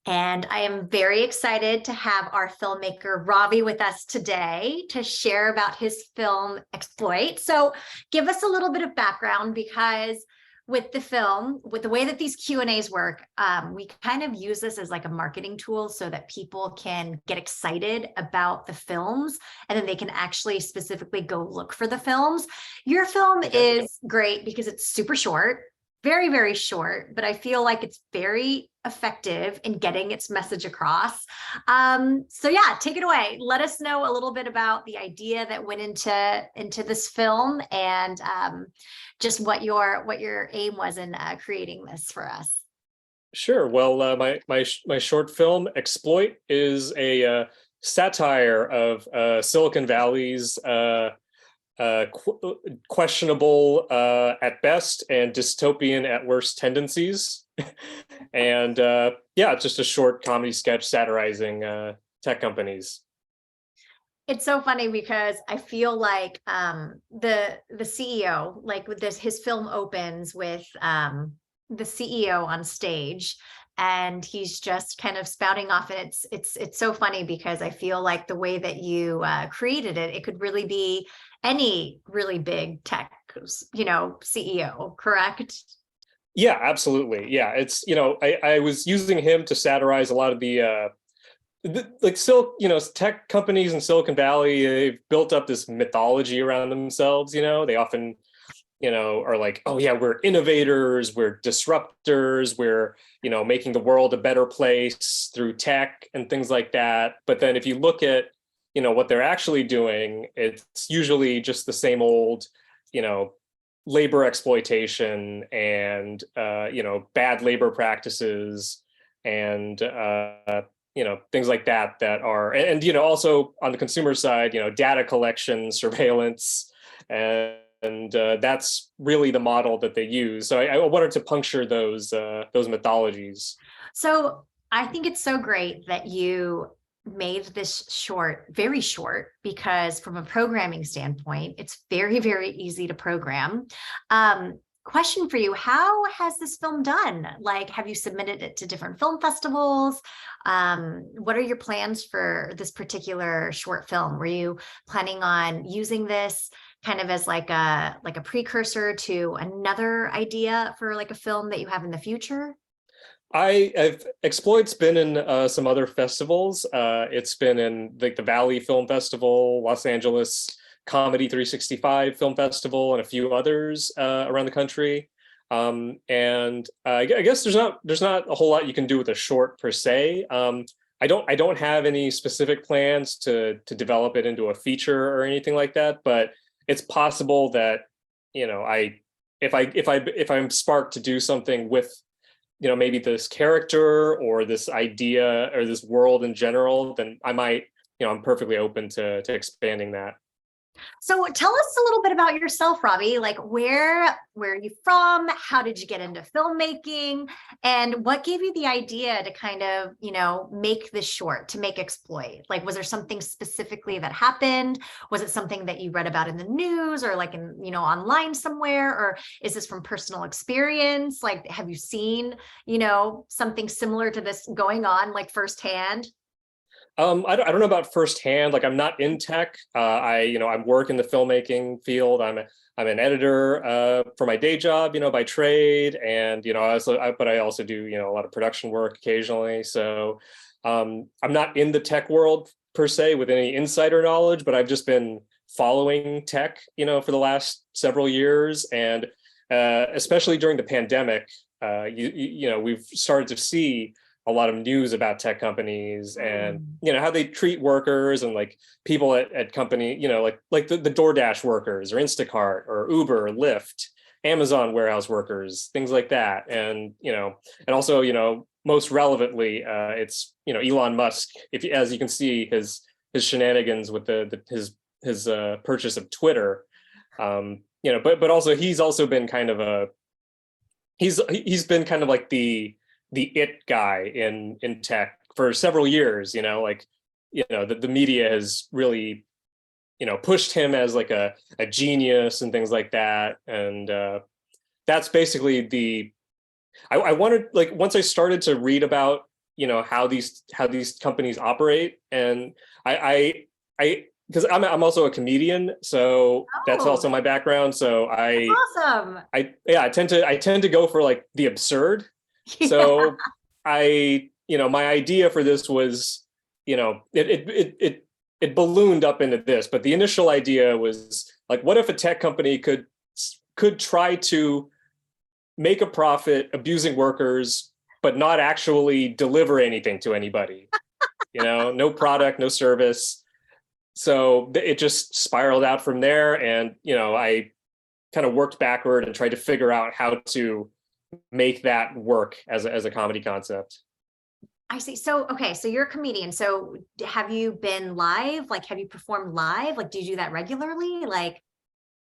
And I am very excited to have our filmmaker Ravi with us today to share about his film Xploit. So, give us a little bit of background because with the film, with the way that these Q&As work, we kind of use this as like a marketing tool so that people can get excited about the films and then they can actually specifically go look for the films. Your film is great because it's super short, very, very short, but I feel like it's very effective in getting its message across. So yeah, take it away. Let us know a little bit about the idea that went into this film and just what your aim was in creating this for us. Sure. Well, my short film Xploit is a satire of Silicon Valley's questionable at best and dystopian at worst tendencies. And yeah, just a short comedy sketch satirizing tech companies. It's so funny because I feel like the CEO, like with this, his film opens with the CEO on stage, and he's just kind of spouting off, and it's so funny because I feel like the way that you created it, it could really be any really big tech, CEO, correct? Yeah, absolutely. Yeah, it's I was using him to satirize a lot of tech companies in Silicon Valley. They've built up this mythology around themselves. They often are like, oh yeah, we're innovators, we're disruptors, we're making the world a better place through tech and things like that. But then if you look at what they're actually doing, it's usually just the same old labor exploitation and bad labor practices and things like that are, and also on the consumer side, data collection, surveillance, and that's really the model that they use. So I wanted to puncture those mythologies. So I think it's so great that you made this short, very short, because from a programming standpoint, it's very, very easy to program. Question for you: how has this film done? Like, have you submitted it to different film festivals? What are your plans for this particular short film? Were you planning on using this kind of as like a precursor to another idea for like a film that you have in the future? I've Exploit's been in some other festivals. It's been in like the Valley Film Festival, Los Angeles Comedy 365 Film Festival, and a few others around the country. And I guess there's not a whole lot you can do with a short per se. I don't have any specific plans to develop it into a feature or anything like that, but it's possible that I if I'm sparked to do something with maybe this character or this idea or this world in general, then I might, I'm perfectly open to expanding that. So tell us a little bit about yourself, Ravi. Like where are you from? How did you get into filmmaking? And what gave you the idea to kind of, make this short, to make Exploit? Like, was there something specifically that happened? Was it something that you read about in the news or like in, online somewhere? Or is this from personal experience? Like, have you seen, something similar to this going on like firsthand? I don't know about firsthand. Like I'm not in tech. I work in the filmmaking field. I'm an editor for my day job, by trade, and but I also do a lot of production work occasionally. So I'm not in the tech world per se with any insider knowledge, but I've just been following tech, for the last several years, and especially during the pandemic, we've started to see a lot of news about tech companies and how they treat workers and like people at company, like the DoorDash workers or Instacart or Uber, or Lyft, Amazon warehouse workers, things like that. And and also most relevantly, it's Elon Musk. If as you can see his shenanigans with his purchase of Twitter, but also he's also been kind of he's been kind of like the it guy in tech for several years. The media has really pushed him as like a genius and things like that. And that's basically I wanted, like, once I started to read about how these companies operate. And I because I'm also a comedian, so that's Oh, also my background. So that's awesome. I tend to go for like the absurd. Yeah. So my idea for this was, it ballooned up into this, but the initial idea was like, what if a tech company could try to make a profit abusing workers, but not actually deliver anything to anybody? No product, no service. So it just spiraled out from there. And, I kind of worked backward and tried to figure out how to make that work as a comedy concept. I see. So, okay. So you're a comedian. So have you been live? Like, have you performed live? Like, do you do that regularly? Like,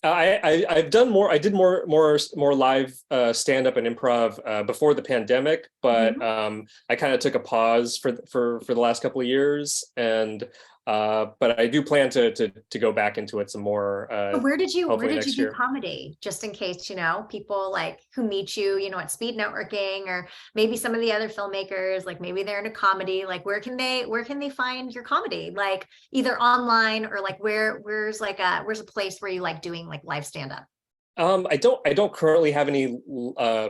I've done more. I did more live stand up and improv before the pandemic, but mhm. I kind of took a pause for the last couple of years, and but I do plan to go back into it some more. So where Hopefully did you next do year. comedy? Just in case, people like who meet you, at speed networking, or maybe some of the other filmmakers, like maybe they're in a comedy, like where can they find your comedy? Like either online or like where's a place where you like doing like live stand-up? I don't currently have any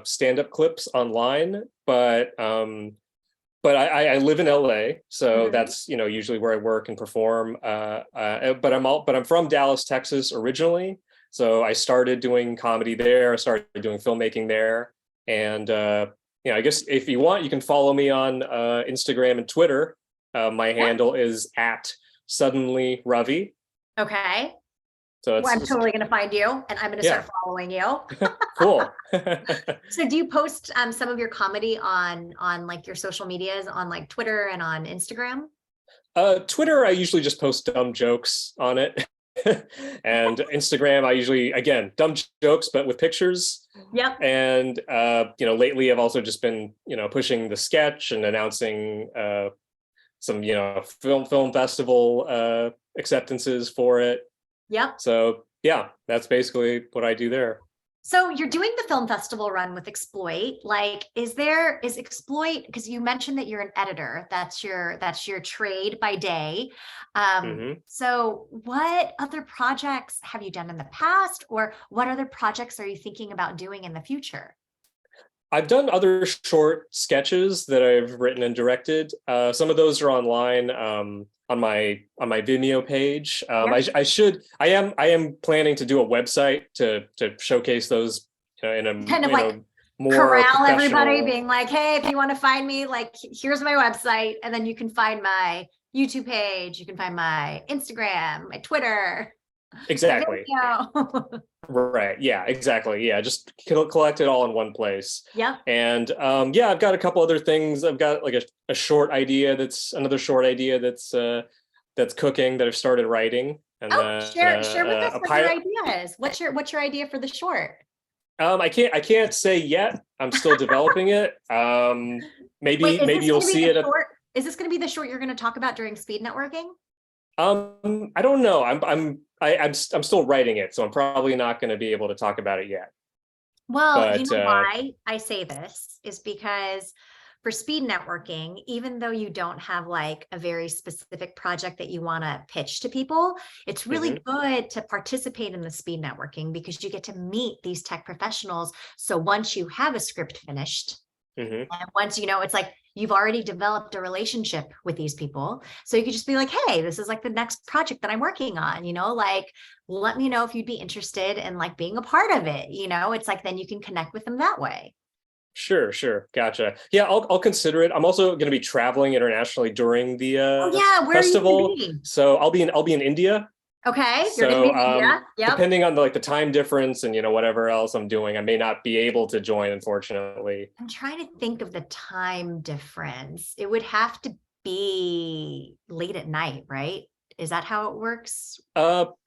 stand up clips online, but I live in LA, so Mhm. that's usually where I work and perform. But I'm from Dallas, Texas originally, so I started doing comedy there. I started doing filmmaking there, and I guess if you want, you can follow me on Instagram and Twitter. My Yeah. handle is at suddenly Ravi. Okay. So Well, it's I'm just totally gonna find you and I'm gonna yeah, start following you. cool. So do you post some of your comedy on like your social medias on like Twitter and on Instagram? Twitter, I usually just post dumb jokes on it. And Instagram, I usually, again, dumb jokes, but with pictures. Yep. And, lately I've also just been, pushing the sketch and announcing some, film festival acceptances for it. Yep. So yeah, that's basically what I do there. So you're doing the film festival run with Xploit. Like, is Xploit, because you mentioned that you're an editor, that's your trade by day. Hmm. So what other projects have you done in the past, or what other projects are you thinking about doing in the future? I've done other short sketches that I've written and directed. Some of those are online on my Vimeo page. Yeah. I am planning to do a website to showcase those in Kind of a like more corral everybody, professional. being like, hey, if you want to find me, like, here's my website, and then you can find my YouTube page, you can find my Instagram, my Twitter, my Exactly. video. Right. Yeah, exactly. Yeah, just collect it all in one place. Yep. And yeah, I've got a couple other things. I've got like a short idea another short idea that's cooking that I've started writing. And Oh, then share with us a what your pilot. idea is. What's your idea for the short? I can't say yet. I'm still developing it. Wait, Maybe you'll see it at. is this going to be the short you're going to talk about during speed networking? I don't know. I'm still writing it, so I'm probably not going to be able to talk about it yet. Well, you But know why I say this is because for speed networking, even though you don't have like a very specific project that you want to pitch to people, it's mhm, really good to participate in the speed networking because you get to meet these tech professionals. So once you have a script finished, mhm. and once it's like you've already developed a relationship with these people. So you could just be like, hey, this is like the next project that I'm working on, like let me know if you'd be interested in like being a part of it. It's like then you can connect with them that way. Sure. Gotcha. Yeah, I'll consider it. I'm also going to be traveling internationally during the Oh yeah, where are you going to festival, be? so I'll be in India. Okay, you're going to be So in India. Yep. depending on the time difference and whatever else I'm doing, I may not be able to join, unfortunately. I'm trying to think of the time difference. It would have to be late at night, right? Is that how it works?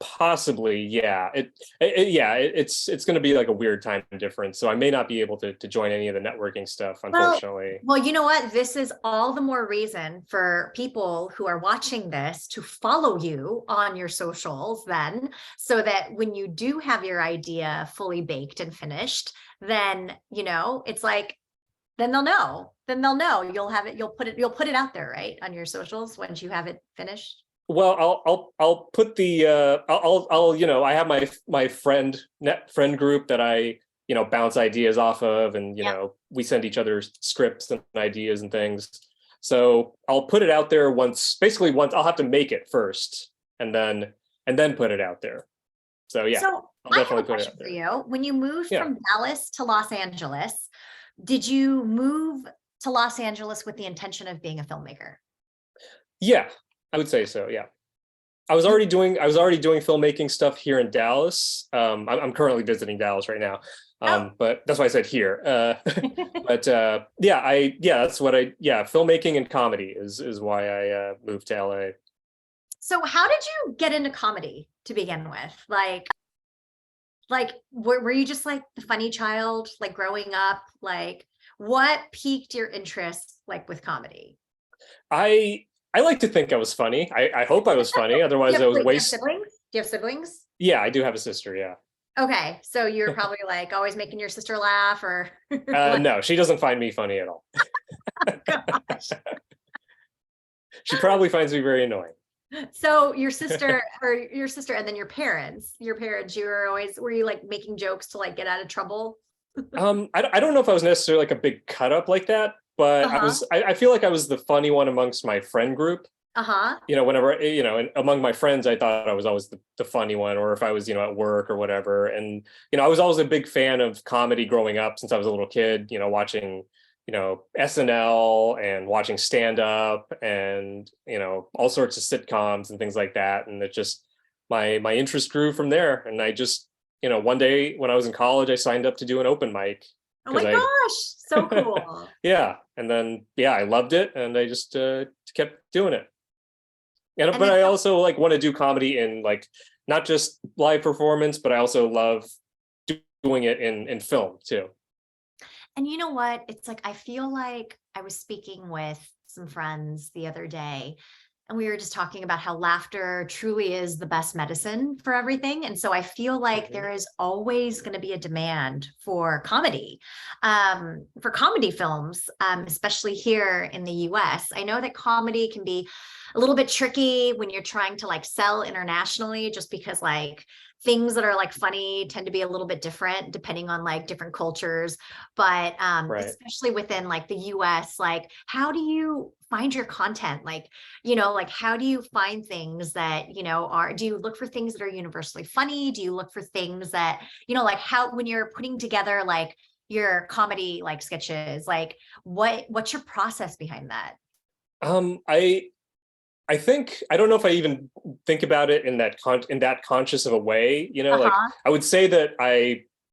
Possibly, yeah. It's going to be like a weird time difference, so I may not be able to join any of the networking stuff, Well, unfortunately. well, you know what? This is all the more reason for people who are watching this to follow you on your socials then, so that when you do have your idea fully baked and finished, then, it's like then they'll know. Then they'll know. You'll have it. You'll put it out there, right, on your socials once you have it finished. Well, I'll put the I'll I have my friend group that I bounce ideas off of, and Yep. we send each other scripts and ideas and things. So I'll put it out there basically once. I'll have to make it first, and then put it out there. So yeah, So I'll I have a definitely put it question out for there. you. When you moved Yeah, from Dallas to Los Angeles, did you move to Los Angeles with the intention of being a filmmaker? yeah, I would say so. Yeah. I was already doing filmmaking stuff here in Dallas. I'm currently visiting Dallas right now. Oh, But that's why I said here. But that's what filmmaking and comedy is why I moved to LA. so how did you get into comedy to begin with? Like were you just like the funny child, like growing up? Like what piqued your interest like with comedy? I I like to think I was funny. I hope I was funny. Otherwise, I was Wait, do you have waste. siblings? Do you have siblings? Yeah, I do have a sister. Yeah. Okay, so you're probably like always making your sister laugh or like, No, she doesn't find me funny at all. oh gosh. She probably finds me very annoying. So your sister and then your parents, were you like making jokes to like get out of trouble? I don't know if I was necessarily like a big cut up like that, but Uh-huh. I feel like I was the funny one amongst my friend group. Uh-huh. Whenever, and among my friends, I thought I was always the funny one, or if I was, at work or whatever. And, I was always a big fan of comedy growing up since I was a little kid, watching, SNL and watching stand up and, all sorts of sitcoms and things like that. And it just, my interest grew from there. And I just, one day when I was in college, I signed up to do an open mic Oh because my gosh, so cool. yeah. And then, yeah, I loved it. And I just kept doing it. And But it's I so also like want to do comedy in like not just live performance, but I also love doing it in film too. And you know what? It's like I feel like I was speaking with some friends the other day, and we were just talking about how laughter truly is the best medicine for everything. And so I feel like Mhm. there is always going to be a demand for comedy films, especially here in the US. I know that comedy can be a little bit tricky when you're trying to like sell internationally, just because like things that are like funny tend to be a little bit different depending on like different cultures. But Right. especially within like the US, like how do you find your content? Like how do you find things that, do you look for things that are universally funny? Do you look for things that, like how, when you're putting together like your comedy like sketches, like what's your process behind that? Um, I I think I don't know if I even think about it in that conscious of a way. Like Uh-huh. I would say that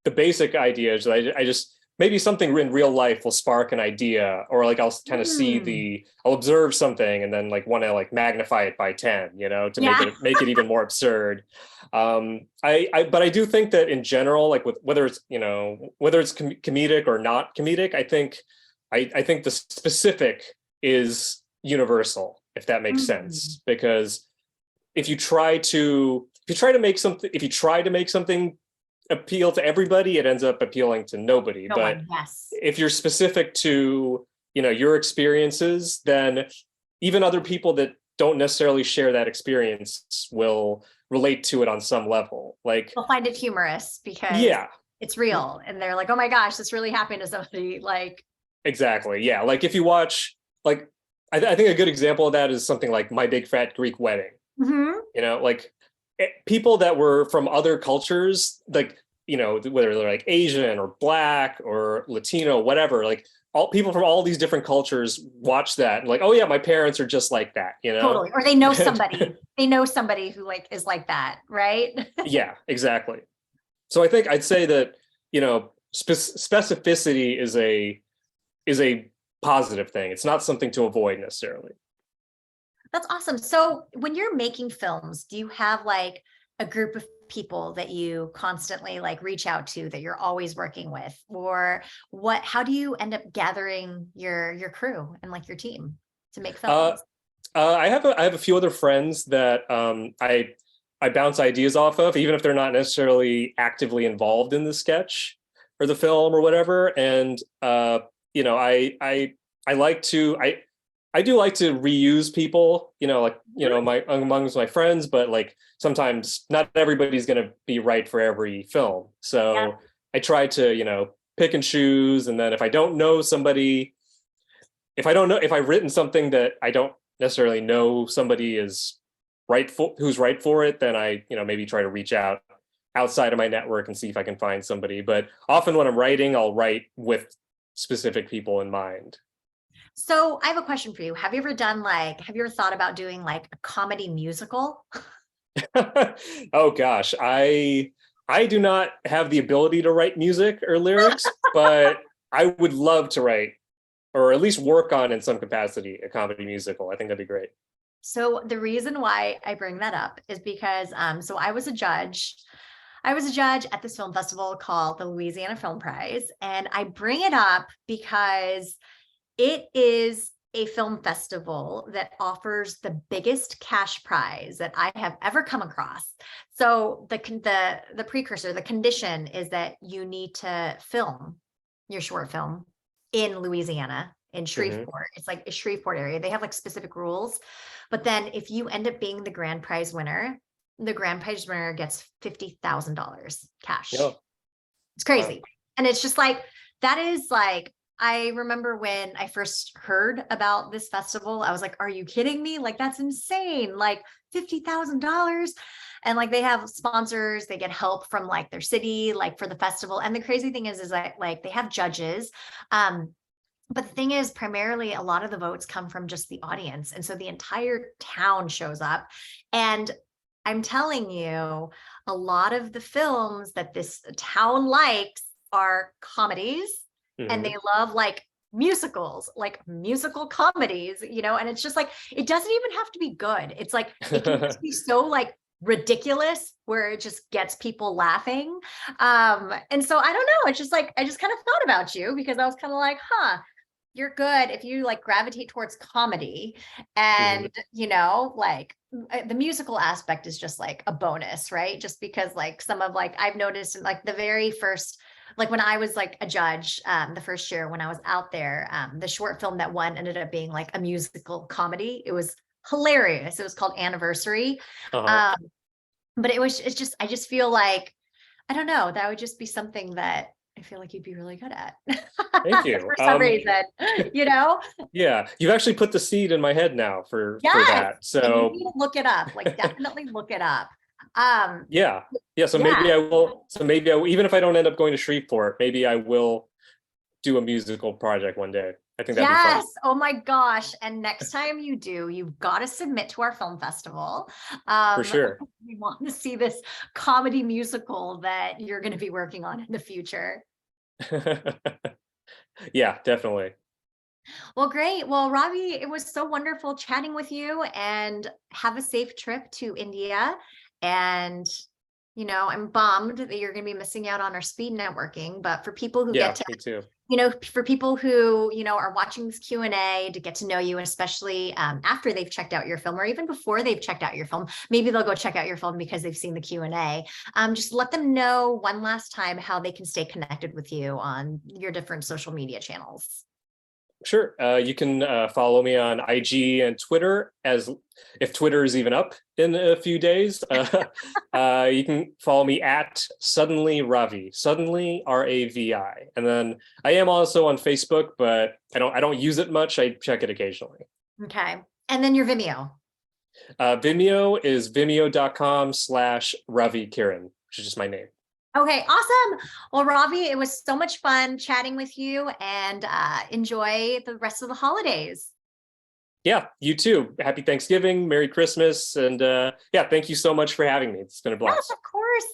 the basic idea is that I just maybe something in real life will spark an idea, or like I'll kind of Hmm. I'll observe something and then like want to like magnify it by 10, to Yeah. make it even more absurd. But I do think that in general, like with whether it's comedic or not comedic, I think the specific is universal, if that makes Hmm. sense. Because if you try to make something appeal to everybody, it ends up appealing to nobody. No But one. Yes. if you're specific to, your experiences, then even other people that don't necessarily share that experience will relate to it on some level. Like, They'll find it humorous because yeah, it's real and they're like, oh my gosh, this really happened to somebody. Like, exactly. Yeah. Like if you watch, like, I think a good example of that is something like My Big Fat Greek Wedding. mhm. Like people that were from other cultures, like, whether they're like Asian or Black or Latino, whatever, like all people from all these different cultures watch that and like, oh yeah, my parents are just like that. Totally. Or they know somebody who like is like that, right? Yeah, exactly. So I think I'd say that, specificity is a positive thing. It's not something to avoid necessarily. That's awesome. So when you're making films, do you have like a group of people that you constantly like reach out to that you're always working with? Or how do you end up gathering your crew and like your team to make Uh, films? I have a few other friends that I bounce ideas off of, even if they're not necessarily actively involved in the sketch or the film or whatever. And I like to I do like to reuse people, like, amongst my friends, but like sometimes not everybody's going to be right for every film. Yeah. So I try to, pick and choose. And then if I don't know somebody, if I've written something that I don't necessarily know somebody is who's right for it, then I, maybe try to reach out outside of my network and see if I can find somebody. But often when I'm writing, I'll write with specific people in mind. So I have a question for you. Have you ever thought about doing like a comedy musical? Oh gosh, I do not have the ability to write music or lyrics, but I would love to write, or at least work on in some capacity, a comedy musical. I think that'd be great. So the reason why I bring that up is because so I was a judge. I was a judge at this film festival called the Louisiana Film Prize. And I bring it up because it is a film festival that offers the biggest cash prize that I have ever come across. So the precursor, the condition is that you need to film your short film in Louisiana, in Hmm. Shreveport. It's like a Shreveport area. They have like specific rules. But then if you end up being the grand prize winner, the grand prize winner gets $50,000 cash. Yeah. It's Wow. crazy. And it's just like, that is like, I remember when I first heard about this festival, I was like, are you kidding me? Like, that's insane. Like $50,000. And like, they have sponsors, they get help from like their city, like for the festival. And the crazy thing is that like they have judges. But the thing is, primarily, a lot of the votes come from just the audience. And so the entire town shows up. And I'm telling you, a lot of the films that this town likes are comedies, and Hmm. they love musicals, like musical comedies, and it's just like, it doesn't even have to be good. It's like, it can just be so like ridiculous where it just gets people laughing. And so I don't know, it's just like, I just kind of thought about you because I was kind of like, you're good if you like gravitate towards comedy, Hmm. and the musical aspect is just like a bonus, right? Just because like some of like I've noticed in like the very first, like when I was like a judge, the first year when I was out there, the short film that won ended up being like a musical comedy. It was hilarious. It was called Anniversary. Uh-huh. um it's just, I just feel like, I don't know, that would just be something that I feel like you'd be really good at Thank you. for some reason, you know? Yeah, you've actually put the seed in my head now for Yes. that. And you So need to look it up, like definitely look it up. Um, yeah, yeah. So yeah. maybe I will. So maybe even if I don't end up going to Shreveport, maybe I will do a musical project one day. I think that'd be fun. Yes. Oh my gosh. And next time you do, you've got to submit to our film festival. For Um, sure. we want to see this comedy musical that you're going to be working on in the future. Yeah, definitely. Well, great. Well, Ravi, it was so wonderful chatting with you, and have a safe trip to India. And, I'm bummed that you're going to be missing out on our speed networking, but for people who get Yeah, to, me too. for people who, are watching this Q&A to get to know you, and especially after they've checked out your film, or even before they've checked out your film, maybe they'll go check out your film because they've seen the Q&A. Just let them know one last time how they can stay connected with you on your different social media channels. Sure. You can follow me on IG and Twitter, as if Twitter is even up in a few days. You can follow me at Suddenly Ravi, Suddenly Ravi. And then I am also on Facebook, but I don't use it much. I check it occasionally. Okay. And then your Vimeo. Vimeo is vimeo.com/Ravi Kiran, which is just my name. Okay, awesome. Well, Ravi, it was so much fun chatting with you, and enjoy the rest of the holidays. Yeah, you too. Happy Thanksgiving, Merry Christmas, and yeah, thank you so much for having me. It's been a Yes, blast. of course.